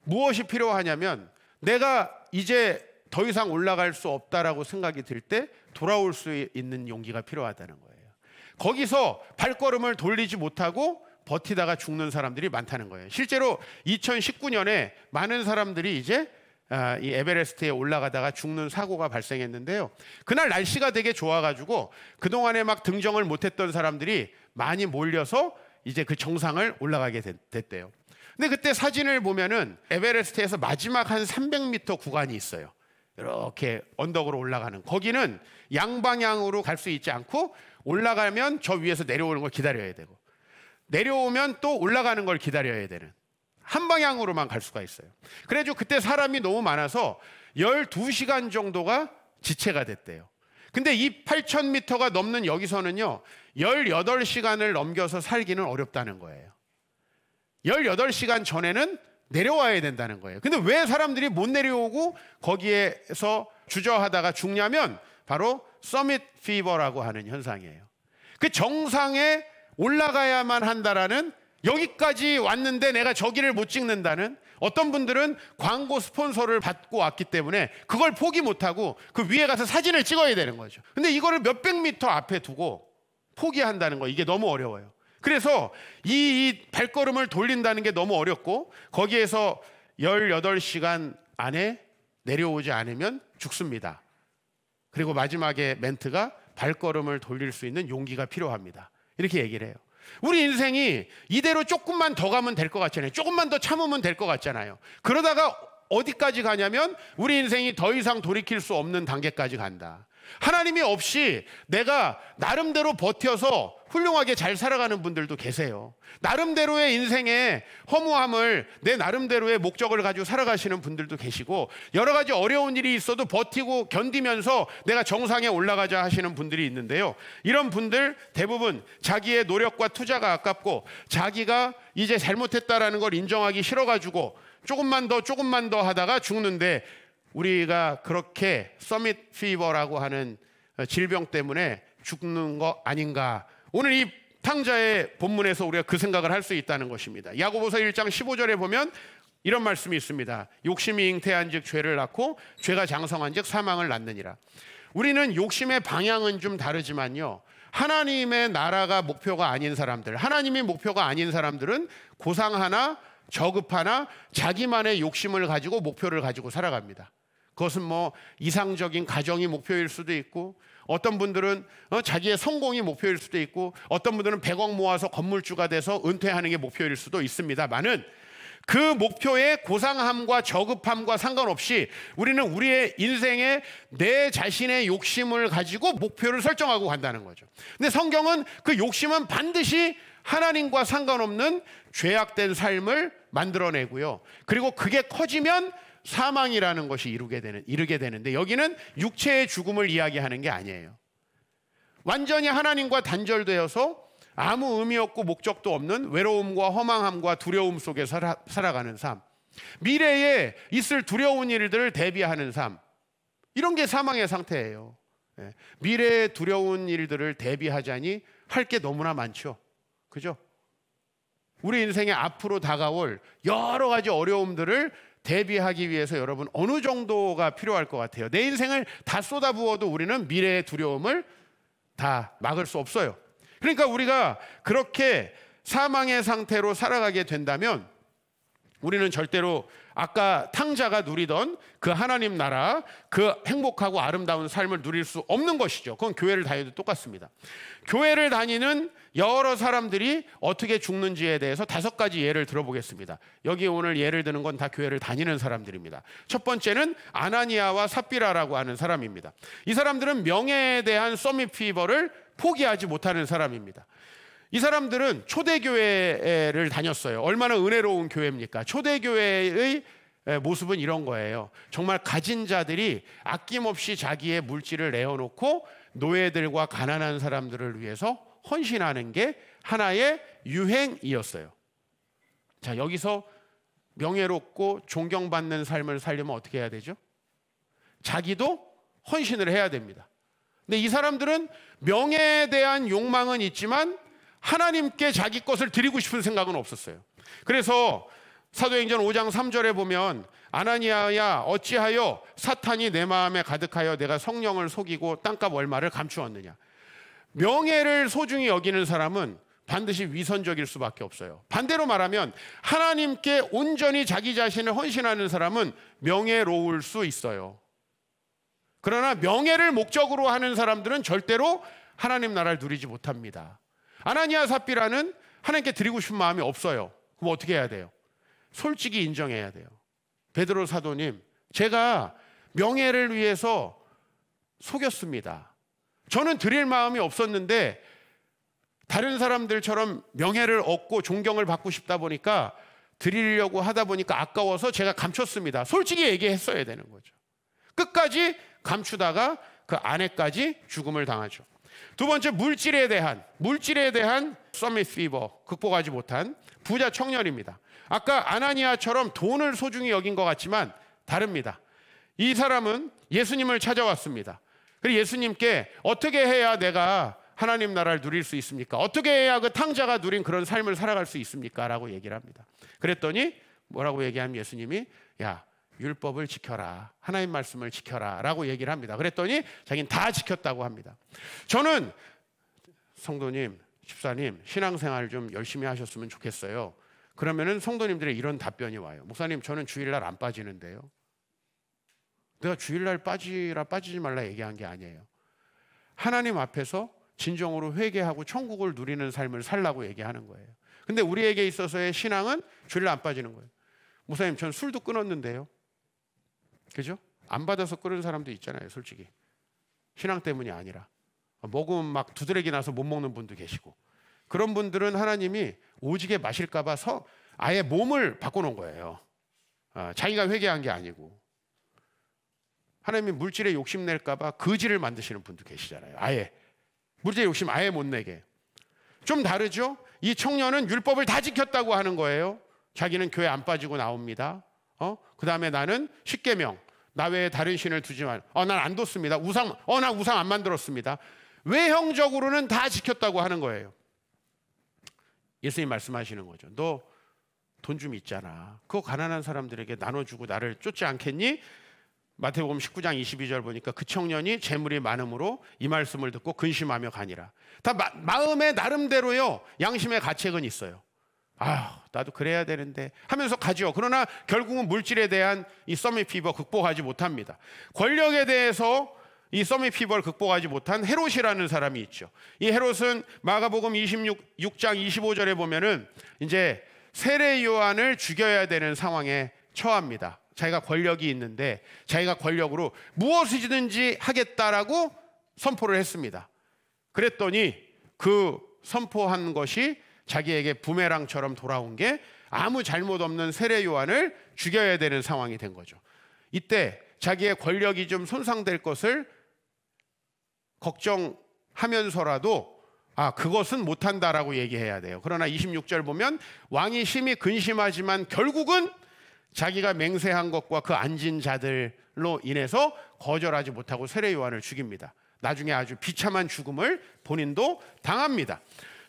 무엇이 필요하냐면, 내가 이제 더 이상 올라갈 수 없다라고 생각이 들 때 돌아올 수 있는 용기가 필요하다는 거예요. 거기서 발걸음을 돌리지 못하고 버티다가 죽는 사람들이 많다는 거예요. 실제로 2019년에 많은 사람들이 이제 이 에베레스트에 올라가다가 죽는 사고가 발생했는데요. 그날 날씨가 되게 좋아가지고 그동안에 막 등정을 못했던 사람들이 많이 몰려서 이제 그 정상을 올라가게 됐대요. 근데 그때 사진을 보면은 에베레스트에서 마지막 한 300m 구간이 있어요. 이렇게 언덕으로 올라가는, 거기는 양방향으로 갈 수 있지 않고 올라가면 저 위에서 내려오는 걸 기다려야 되고, 내려오면 또 올라가는 걸 기다려야 되는, 한 방향으로만 갈 수가 있어요. 그래가지고 그때 사람이 너무 많아서 12시간 정도가 지체가 됐대요. 근데 이 8,000m가 넘는 여기서는요 18시간을 넘겨서 살기는 어렵다는 거예요. 18시간 전에는 내려와야 된다는 거예요. 근데 왜 사람들이 못 내려오고 거기에서 주저하다가 죽냐면 바로 서밋 피버라고 하는 현상이에요. 그 정상에 올라가야만 한다라는, 여기까지 왔는데 내가 저기를 못 찍는다는, 어떤 분들은 광고 스폰서를 받고 왔기 때문에 그걸 포기 못하고 그 위에 가서 사진을 찍어야 되는 거죠. 근데 이거를 몇백 미터 앞에 두고 포기한다는 거, 이게 너무 어려워요. 그래서 이 발걸음을 돌린다는 게 너무 어렵고, 거기에서 18시간 안에 내려오지 않으면 죽습니다. 그리고 마지막에 멘트가 발걸음을 돌릴 수 있는 용기가 필요합니다, 이렇게 얘기를 해요. 우리 인생이 이대로 조금만 더 가면 될 것 같잖아요. 조금만 더 참으면 될 것 같잖아요. 그러다가 어디까지 가냐면 우리 인생이 더 이상 돌이킬 수 없는 단계까지 간다. 하나님이 없이 내가 나름대로 버텨서 훌륭하게 잘 살아가는 분들도 계세요. 나름대로의 인생의 허무함을 내 나름대로의 목적을 가지고 살아가시는 분들도 계시고, 여러 가지 어려운 일이 있어도 버티고 견디면서 내가 정상에 올라가자 하시는 분들이 있는데요. 이런 분들 대부분 자기의 노력과 투자가 아깝고 자기가 이제 잘못했다라는 걸 인정하기 싫어가지고 조금만 더 하다가 죽는데, 우리가 그렇게 서밋 피버라고 하는 질병 때문에 죽는 거 아닌가. 오늘 이 탕자의 본문에서 우리가 그 생각을 할 수 있다는 것입니다. 야고보서 1장 15절에 보면 이런 말씀이 있습니다. 욕심이 잉태한 즉 죄를 낳고 죄가 장성한 즉 사망을 낳느니라. 우리는 욕심의 방향은 좀 다르지만요, 하나님의 나라가 목표가 아닌 사람들, 하나님이 목표가 아닌 사람들은 고상하나 저급하나 자기만의 욕심을 가지고 목표를 가지고 살아갑니다. 그것은 뭐 이상적인 가정이 목표일 수도 있고, 어떤 분들은 자기의 성공이 목표일 수도 있고, 어떤 분들은 100억 모아서 건물주가 돼서 은퇴하는 게 목표일 수도 있습니다만은, 그 목표의 고상함과 저급함과 상관없이 우리는 우리의 인생에 내 자신의 욕심을 가지고 목표를 설정하고 간다는 거죠. 근데 성경은 그 욕심은 반드시 하나님과 상관없는 죄악된 삶을 만들어내고요. 그리고 그게 커지면 사망이라는 것이 이르게 되는데, 여기는 육체의 죽음을 이야기하는 게 아니에요. 완전히 하나님과 단절되어서 아무 의미 없고 목적도 없는 외로움과 허망함과 두려움 속에 살아가는 삶, 미래에 있을 두려운 일들을 대비하는 삶, 이런 게 사망의 상태예요. 미래의 두려운 일들을 대비하자니 할 게 너무나 많죠. 그죠? 우리 인생에 앞으로 다가올 여러 가지 어려움들을 대비하기 위해서 여러분 어느 정도가 필요할 것 같아요? 내 인생을 다 쏟아부어도 우리는 미래의 두려움을 다 막을 수 없어요. 그러니까 우리가 그렇게 사망의 상태로 살아가게 된다면 우리는 절대로 아까 탕자가 누리던 그 하나님 나라, 그 행복하고 아름다운 삶을 누릴 수 없는 것이죠. 그건 교회를 다녀도 똑같습니다. 교회를 다니는 여러 사람들이 어떻게 죽는지에 대해서 5가지 예를 들어보겠습니다. 여기 오늘 예를 드는 건 다 교회를 다니는 사람들입니다. 첫 번째는 아나니아와 삽비라라고 하는 사람입니다. 이 사람들은 명예에 대한 서밋 피버를 포기하지 못하는 사람입니다. 이 사람들은 초대교회를 다녔어요. 얼마나 은혜로운 교회입니까? 초대교회의 모습은 이런 거예요. 정말 가진 자들이 아낌없이 자기의 물질을 내어놓고 노예들과 가난한 사람들을 위해서 헌신하는 게 하나의 유행이었어요. 자, 여기서 명예롭고 존경받는 삶을 살려면 어떻게 해야 되죠? 자기도 헌신을 해야 됩니다. 근데 이 사람들은 명예에 대한 욕망은 있지만 하나님께 자기 것을 드리고 싶은 생각은 없었어요. 그래서 사도행전 5장 3절에 보면 아나니아야 어찌하여 사탄이 내 마음에 가득하여 내가 성령을 속이고 땅값 얼마를 감추었느냐. 명예를 소중히 여기는 사람은 반드시 위선적일 수밖에 없어요. 반대로 말하면 하나님께 온전히 자기 자신을 헌신하는 사람은 명예로울 수 있어요. 그러나 명예를 목적으로 하는 사람들은 절대로 하나님 나라를 누리지 못합니다. 아나니아 삽비라는 하나님께 드리고 싶은 마음이 없어요. 그럼 어떻게 해야 돼요? 솔직히 인정해야 돼요. 베드로 사도님, 제가 명예를 위해서 속였습니다. 저는 드릴 마음이 없었는데 다른 사람들처럼 명예를 얻고 존경을 받고 싶다 보니까 드리려고 하다 보니까 아까워서 제가 감췄습니다. 솔직히 얘기했어야 되는 거죠. 끝까지 감추다가 그 아내까지 죽음을 당하죠. 두 번째, 물질에 대한 서밋 피버, 극복하지 못한 부자 청년입니다. 아까 아나니아처럼 돈을 소중히 여긴 것 같지만 다릅니다. 이 사람은 예수님을 찾아왔습니다. 그리고 예수님께 어떻게 해야 내가 하나님 나라를 누릴 수 있습니까? 어떻게 해야 그 탕자가 누린 그런 삶을 살아갈 수 있습니까? 라고 얘기를 합니다. 그랬더니 뭐라고 얘기하면 예수님이 야, 율법을 지켜라, 하나님 말씀을 지켜라 라고 얘기를 합니다. 그랬더니 자기는 다 지켰다고 합니다. 저는 성도님, 집사님 신앙생활 좀 열심히 하셨으면 좋겠어요. 그러면은 성도님들의 이런 답변이 와요. 목사님, 저는 주일날 안 빠지는데요. 내가 주일날 빠지지 말라 얘기한 게 아니에요. 하나님 앞에서 진정으로 회개하고 천국을 누리는 삶을 살라고 얘기하는 거예요. 근데 우리에게 있어서의 신앙은 주일날 안 빠지는 거예요. 목사님, 전 술도 끊었는데요. 그죠? 안 받아서 끊은 사람도 있잖아요, 솔직히. 신앙 때문이 아니라. 먹으면 막 두드러기 나서 못 먹는 분도 계시고. 그런 분들은 하나님이 오지게 마실까봐 아예 몸을 바꿔놓은 거예요. 자기가 회개한 게 아니고. 하나님이 물질에 욕심낼까봐 거지를 만드시는 분도 계시잖아요. 아예. 물질에 욕심 아예 못 내게. 좀 다르죠? 이 청년은 율법을 다 지켰다고 하는 거예요. 자기는 교회 안 빠지고 나옵니다. 그 다음에 나는 십계명, 나 외에 다른 신을 두지 말. 난 안 뒀습니다. 나 우상 안 만들었습니다. 외형적으로는 다 지켰다고 하는 거예요. 예수님 말씀하시는 거죠. 너 돈 좀 있잖아. 그거 가난한 사람들에게 나눠주고 나를 쫓지 않겠니? 마태복음 19장 22절 보니까 그 청년이 재물이 많음으로 이 말씀을 듣고 근심하며 가니라. 다 마음의 나름대로요 양심의 가책은 있어요. 아, 나도 그래야 되는데 하면서 가죠. 그러나 결국은 물질에 대한 이 서밋 피버 극복하지 못합니다. 권력에 대해서 이 서밋 피버를 극복하지 못한 헤롯이라는 사람이 있죠. 이 헤롯은 마가복음 26장 25절에 보면은 이제 세례 요한을 죽여야 되는 상황에 처합니다. 자기가 권력이 있는데 자기가 권력으로 무엇이든지 하겠다라고 선포를 했습니다. 그랬더니 그 선포한 것이 자기에게 부메랑처럼 돌아온 게 아무 잘못 없는 세례 요한을 죽여야 되는 상황이 된 거죠. 이때 자기의 권력이 좀 손상될 것을 걱정하면서라도 그것은 못한다라고 얘기해야 돼요. 그러나 26절 보면 왕이 심히 근심하지만 결국은 자기가 맹세한 것과 그 앉은 자들로 인해서 거절하지 못하고 세례 요한을 죽입니다. 나중에 아주 비참한 죽음을 본인도 당합니다.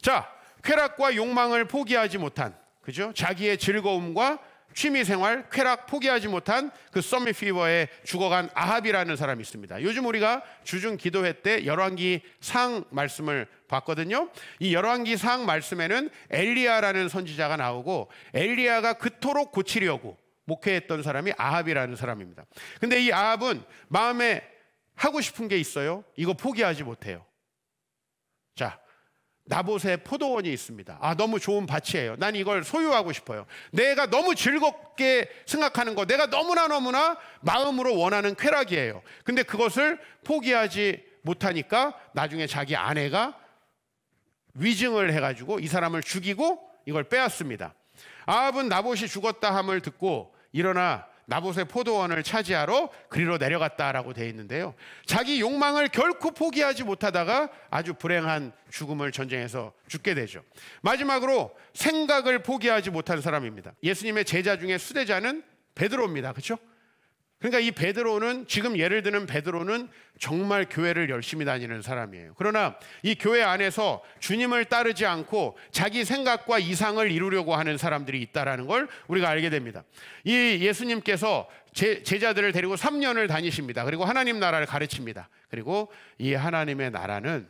자, 쾌락과 욕망을 포기하지 못한, 그죠? 자기의 즐거움과 취미생활, 쾌락 포기하지 못한 그 서밋 피버에 죽어간 아합이라는 사람이 있습니다. 요즘 우리가 주중 기도회 때 열왕기 상 말씀을 봤거든요. 이 열왕기 상 말씀에는 엘리야라는 선지자가 나오고 엘리야가 그토록 고치려고 목회했던 사람이 아합이라는 사람입니다. 근데 이 아합은 마음에 하고 싶은 게 있어요. 이거 포기하지 못해요. 자, 나봇의 포도원이 있습니다. 너무 좋은 밭이에요. 난 이걸 소유하고 싶어요. 내가 너무 즐겁게 생각하는 거, 내가 너무나 마음으로 원하는 쾌락이에요. 근데 그것을 포기하지 못하니까 나중에 자기 아내가 위증을 해가지고 이 사람을 죽이고 이걸 빼앗습니다. 아합은 나봇이 죽었다 함을 듣고 일어나 나봇의 포도원을 차지하러 그리로 내려갔다라고 되어 있는데요. 자기 욕망을 결코 포기하지 못하다가 아주 불행한 죽음을 전쟁에서 죽게 되죠. 마지막으로 생각을 포기하지 못한 사람입니다. 예수님의 제자 중에 수제자는 베드로입니다. 그렇죠? 그러니까 이 베드로는, 지금 예를 드는 베드로는 정말 교회를 열심히 다니는 사람이에요. 그러나 이 교회 안에서 주님을 따르지 않고 자기 생각과 이상을 이루려고 하는 사람들이 있다는 걸 우리가 알게 됩니다. 이 예수님께서 제자들을 데리고 3년을 다니십니다. 그리고 하나님 나라를 가르칩니다. 그리고 이 하나님의 나라는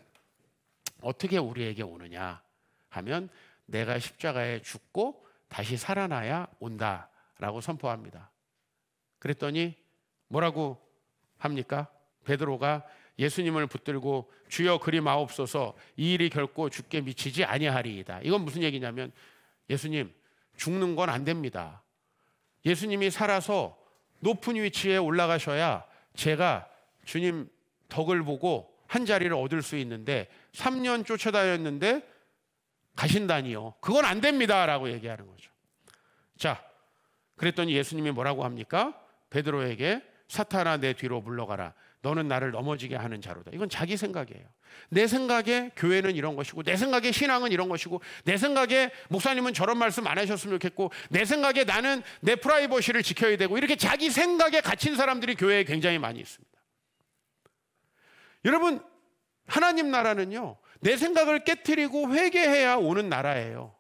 어떻게 우리에게 오느냐 하면 내가 십자가에 죽고 다시 살아나야 온다라고 선포합니다. 그랬더니 뭐라고 합니까? 베드로가 예수님을 붙들고 주여 그리 마옵소서, 이 일이 결코 죽게 미치지 아니하리이다. 이건 무슨 얘기냐면 예수님, 죽는 건 안 됩니다. 예수님이 살아서 높은 위치에 올라가셔야 제가 주님 덕을 보고 한 자리를 얻을 수 있는데 3년 쫓아다녔는데 가신다니요. 그건 안 됩니다 라고 얘기하는 거죠. 자, 그랬더니 예수님이 뭐라고 합니까? 베드로에게 사탄아 내 뒤로 물러가라. 너는 나를 넘어지게 하는 자로다. 이건 자기 생각이에요. 내 생각에 교회는 이런 것이고, 내 생각에 신앙은 이런 것이고, 내 생각에 목사님은 저런 말씀 안 하셨으면 좋겠고, 내 생각에 나는 내 프라이버시를 지켜야 되고, 이렇게 자기 생각에 갇힌 사람들이 교회에 굉장히 많이 있습니다. 여러분, 하나님 나라는요, 내 생각을 깨트리고 회개해야 오는 나라예요.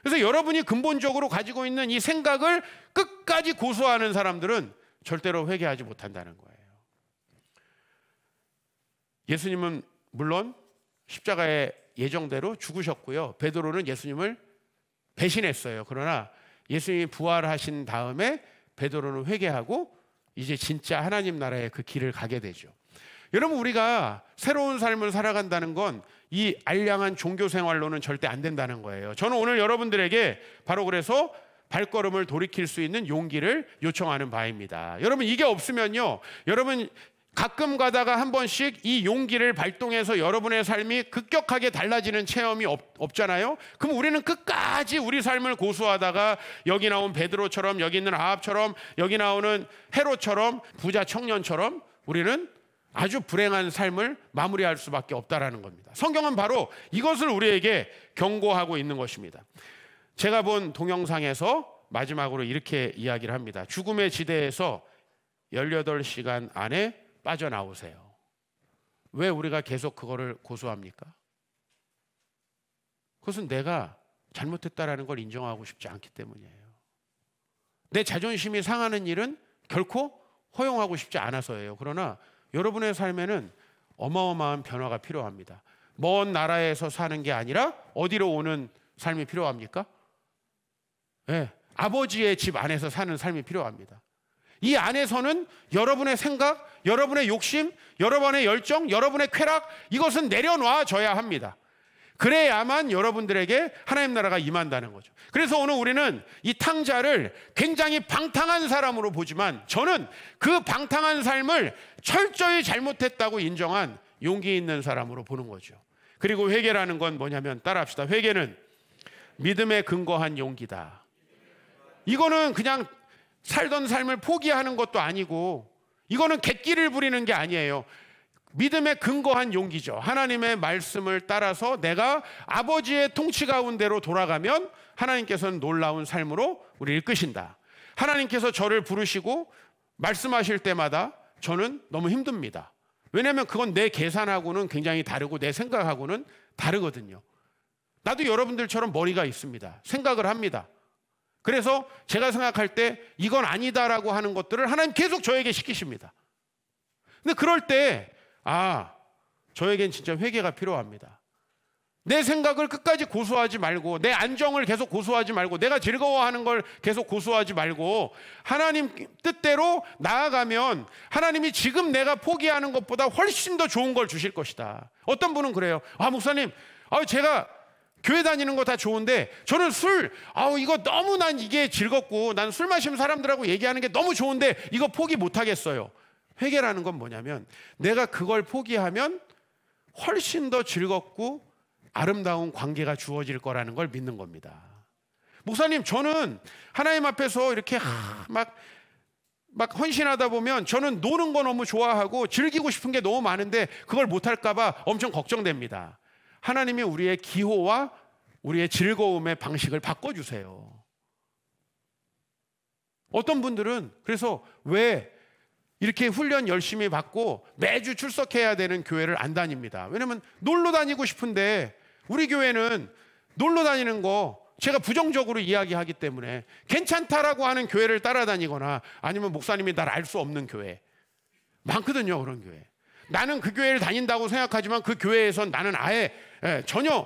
그래서 여러분이 근본적으로 가지고 있는 이 생각을 끝까지 고수하는 사람들은 절대로 회개하지 못한다는 거예요. 예수님은 물론 십자가의 예정대로 죽으셨고요. 베드로는 예수님을 배신했어요. 그러나 예수님이 부활하신 다음에 베드로는 회개하고 이제 진짜 하나님 나라의 그 길을 가게 되죠. 여러분, 우리가 새로운 삶을 살아간다는 건 이 알량한 종교 생활로는 절대 안 된다는 거예요. 저는 오늘 여러분들에게 바로 그래서 발걸음을 돌이킬 수 있는 용기를 요청하는 바입니다. 여러분, 이게 없으면요, 여러분 가끔 가다가 한 번씩 이 용기를 발동해서 여러분의 삶이 급격하게 달라지는 체험이 없잖아요. 그럼 우리는 끝까지 우리 삶을 고수하다가 여기 나온 베드로처럼, 여기 있는 아합처럼, 여기 나오는 헤롯처럼, 부자 청년처럼 우리는 아주 불행한 삶을 마무리할 수밖에 없다라는 겁니다. 성경은 바로 이것을 우리에게 경고하고 있는 것입니다. 제가 본 동영상에서 마지막으로 이렇게 이야기를 합니다. 죽음의 지대에서 18시간 안에 빠져나오세요. 왜 우리가 계속 그거를 고수합니까? 그것은 내가 잘못했다라는 걸 인정하고 싶지 않기 때문이에요. 내 자존심이 상하는 일은 결코 허용하고 싶지 않아서예요. 그러나 여러분의 삶에는 어마어마한 변화가 필요합니다. 먼 나라에서 사는 게 아니라 어디로 오는 삶이 필요합니까? 네, 아버지의 집 안에서 사는 삶이 필요합니다. 이 안에서는 여러분의 생각, 여러분의 욕심, 여러분의 열정, 여러분의 쾌락, 이것은 내려놔줘야 합니다. 그래야만 여러분들에게 하나님 나라가 임한다는 거죠. 그래서 오늘 우리는 이 탕자를 굉장히 방탕한 사람으로 보지만, 저는 그 방탕한 삶을 철저히 잘못했다고 인정한 용기 있는 사람으로 보는 거죠. 그리고 회개라는 건 뭐냐면, 따라합시다. 회개는 믿음에 근거한 용기다. 이거는 그냥 살던 삶을 포기하는 것도 아니고, 이거는 객기를 부리는 게 아니에요. 믿음에 근거한 용기죠. 하나님의 말씀을 따라서 내가 아버지의 통치 가운데로 돌아가면 하나님께서는 놀라운 삶으로 우리를 이끄신다. 하나님께서 저를 부르시고 말씀하실 때마다 저는 너무 힘듭니다. 왜냐하면 그건 내 계산하고는 굉장히 다르고 내 생각하고는 다르거든요. 나도 여러분들처럼 머리가 있습니다. 생각을 합니다. 그래서 제가 생각할 때 이건 아니다라고 하는 것들을 하나님 계속 저에게 시키십니다. 근데 그럴 때 저에겐 진짜 회개가 필요합니다. 내 생각을 끝까지 고수하지 말고, 내 안정을 계속 고수하지 말고, 내가 즐거워하는 걸 계속 고수하지 말고 하나님 뜻대로 나아가면 하나님이 지금 내가 포기하는 것보다 훨씬 더 좋은 걸 주실 것이다. 어떤 분은 그래요. 목사님, 제가 교회 다니는 거 다 좋은데 저는 이거 너무 난 이게 즐겁고 난 술 마시는 사람들하고 얘기하는 게 너무 좋은데 이거 포기 못 하겠어요. 회개라는 건 뭐냐면, 내가 그걸 포기하면 훨씬 더 즐겁고 아름다운 관계가 주어질 거라는 걸 믿는 겁니다. 목사님, 저는 하나님 앞에서 이렇게 막 헌신하다 보면 저는 노는 거 너무 좋아하고 즐기고 싶은 게 너무 많은데 그걸 못할까 봐 엄청 걱정됩니다. 하나님이 우리의 기호와 우리의 즐거움의 방식을 바꿔주세요. 어떤 분들은 그래서 왜 이렇게 훈련 열심히 받고 매주 출석해야 되는 교회를 안 다닙니다. 왜냐면 놀러 다니고 싶은데, 우리 교회는 놀러 다니는 거 제가 부정적으로 이야기하기 때문에 괜찮다라고 하는 교회를 따라다니거나 아니면 목사님이 날 알 수 없는 교회 많거든요. 그런 교회. 나는 그 교회를 다닌다고 생각하지만 그 교회에선 나는 아예 전혀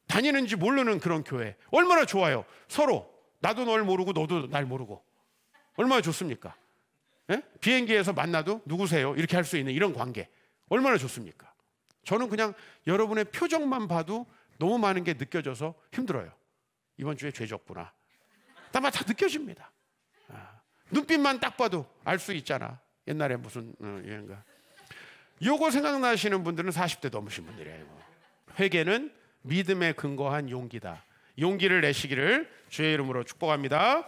다니는지 모르는 그런 교회. 얼마나 좋아요. 서로 나도 널 모르고 너도 날 모르고 얼마나 좋습니까? 비행기에서 만나도 누구세요? 이렇게 할 수 있는 이런 관계 얼마나 좋습니까? 저는 그냥 여러분의 표정만 봐도 너무 많은 게 느껴져서 힘들어요. 이번 주에 죄 졌구나. 다 느껴집니다. 눈빛만 딱 봐도 알 수 있잖아. 옛날에 무슨 유행가. 요거 생각나시는 분들은 40대 넘으신 분들이에요. 회개는 믿음에 근거한 용기다. 용기를 내시기를 주의 이름으로 축복합니다.